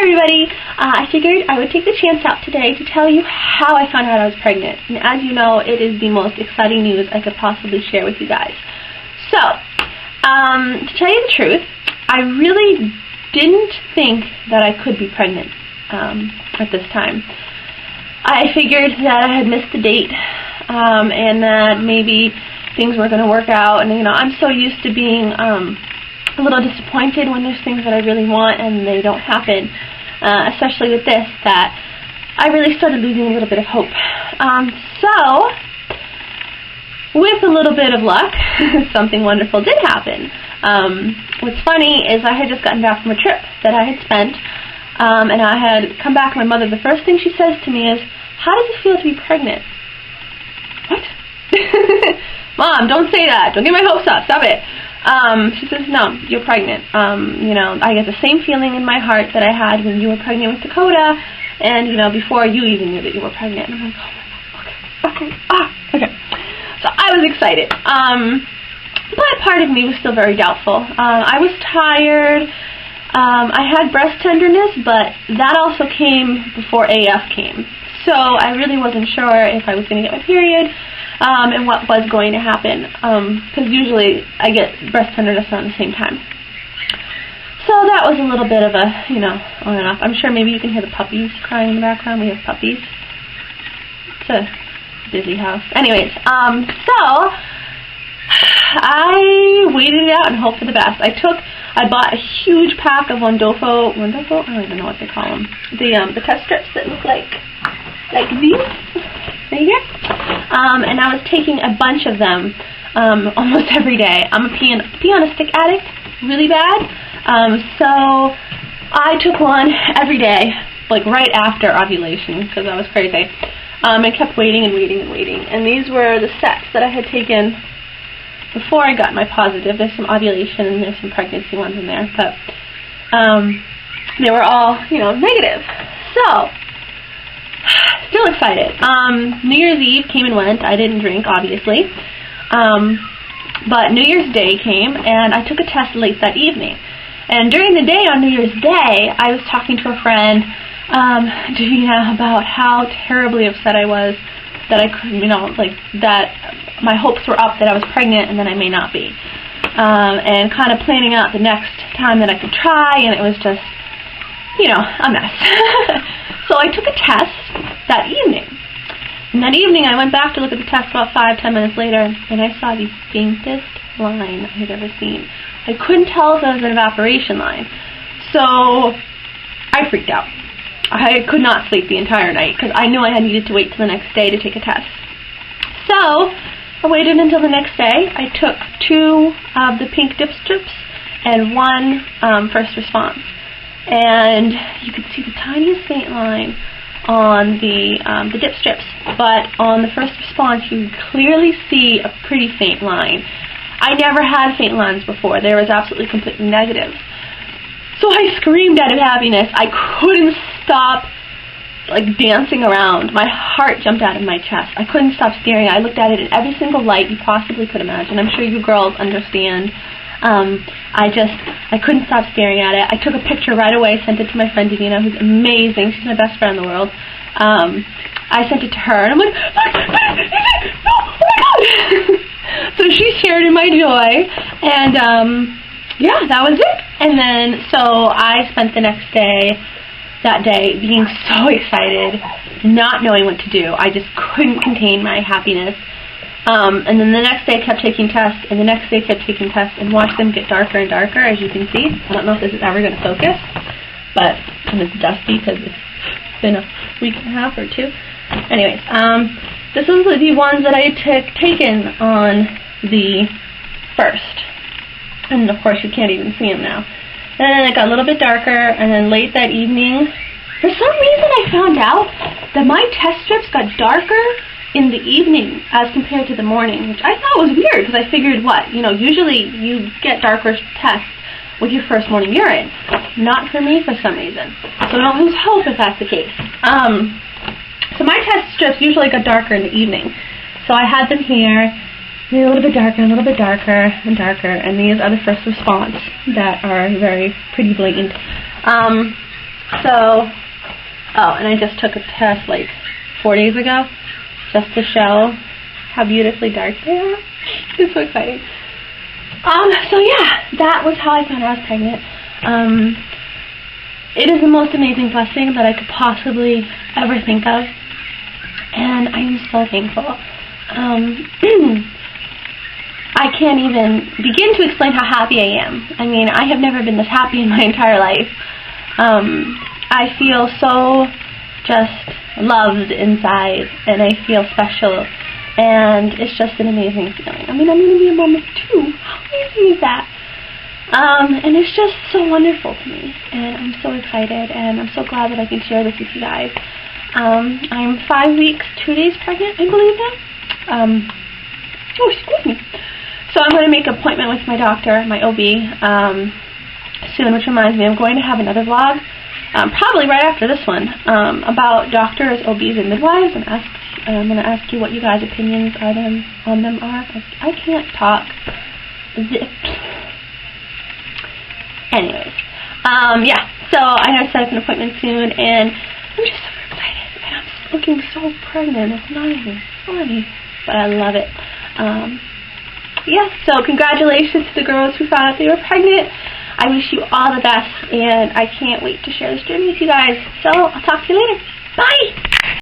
everybody. I figured I would take the chance out today to tell you how I found out I was pregnant. And as you know, it is the most exciting news I could possibly share with you guys. So, to tell you the truth, I really didn't think that I could be pregnant at this time. I figured that I had missed the date and that maybe things were going to work out. And, you know, I'm so used to being a little disappointed when there's things that I really want and they don't happen, especially with this, that I really started losing a little bit of hope. So, with a little bit of luck, something wonderful did happen. What's funny is I had just gotten back from a trip that I had spent, and I had come back. My mother, the first thing she says to me is, "How does it feel to be pregnant?" What? Mom, don't say that. Don't get my hopes up. Stop it. She says, "No, you're pregnant. You know, I get the same feeling in my heart that I had when you were pregnant with Dakota, and, you know, before you even knew that you were pregnant." And I'm like, oh my God, okay. So I was excited. But part of me was still very doubtful. I was tired. I had breast tenderness, but that also came before AF came. So I really wasn't sure if I was going to get my period. And what was going to happen, because usually I get breast tenderness around the same time. So that was a little bit of a, you know, on and off. I'm sure maybe you can hear the puppies crying in the background. We have puppies. It's a busy house. Anyways, so I waited it out and hoped for the best. I bought a huge pack of Wondofo, I don't even know what they call them. The test strips that look like these. Right here. And I was taking a bunch of them almost every day. I'm a pee on a stick addict, really bad. So I took one every day, like right after ovulation, because I was crazy. And kept waiting and waiting and waiting. And these were the sets that I had taken before I got my positive. There's some ovulation and there's some pregnancy ones in there, but they were all, you know, negative. So, still excited. New Year's Eve came and went. I didn't drink, obviously. But New Year's Day came, and I took a test late that evening. And during the day on New Year's Day, I was talking to a friend, Davina, about how terribly upset I was that I couldn't, you know, like, that my hopes were up that I was pregnant and then I may not be. And kind of planning out the next time that I could try, and it was just, you know, a mess. So I took a test that evening. And that evening I went back to look at the test about 5-10 minutes later, and I saw the faintest line I had ever seen. I couldn't tell if it was an evaporation line. So I freaked out. I could not sleep the entire night because I knew I needed to wait till the next day to take a test. So I waited until the next day. I took 2 of the pink dip strips and 1 first response. And you could see the tiniest faint line on the dip strips, but on the first response you could clearly see a pretty faint line. I never had faint lines before. They was absolutely completely negative. So I screamed out of happiness. I couldn't stop, like, dancing around. My heart jumped out of my chest. I couldn't stop staring. I looked at it in every single light you possibly could imagine. I'm sure you girls understand. I couldn't stop staring at it. I took a picture right away, sent it to my friend Davina, who's amazing. She's my best friend in the world. I sent it to her, and I'm like, look, oh my God! So she shared in my joy, and yeah, that was it. And then, so I spent the next day, that day, being so excited, not knowing what to do. I just couldn't contain my happiness. And then the next day I kept taking tests, and the next day I kept taking tests, and watched them get darker and darker, as you can see. I don't know if this is ever going to focus, but it's dusty because it's been a week and a half or 2. Anyways, this is the ones that I had taken on the 1st. And of course you can't even see them now. And then it got a little bit darker, and then late that evening, for some reason I found out that my test strips got darker in the evening as compared to the morning, which I thought was weird because I figured, what, you know, usually you get darker tests with your first morning urine. Not for me for some reason. So don't lose hope if that's the case. So my test strips usually got darker in the evening. So I had them here, a little bit darker, a little bit darker, and darker, and these are the first response that are very pretty blatant. So, oh, and I just took a test like 4 days ago just to show how beautifully dark they are. It's so exciting. So yeah, that was how I found out I was pregnant. It is the most amazing blessing that I could possibly ever think of, and I am so thankful. I can't even begin to explain how happy I am. I mean, I have never been this happy in my entire life. I feel so just loved inside, and I feel special, and it's just an amazing feeling. I mean, I'm going to be a mom of 2. How amazing is that? And it's just so wonderful to me, and I'm so excited, and I'm so glad that I can share this with you guys. I'm 5 weeks, 2 days pregnant, I believe now. Oh, excuse me. So I'm going to make an appointment with my doctor, my OB, soon, which reminds me I'm going to have another vlog, probably right after this one, about doctors, OBs, and midwives, and I'm going to ask you what you guys' opinions on them are. I can't talk. Anyways, yeah, so I have to set up an appointment soon, and I'm just super excited, and I'm just looking so pregnant. It's not even funny, but I love it. Yeah, so congratulations to the girls who found out they were pregnant. I wish you all the best, and I can't wait to share this journey with you guys. So I'll talk to you later. Bye!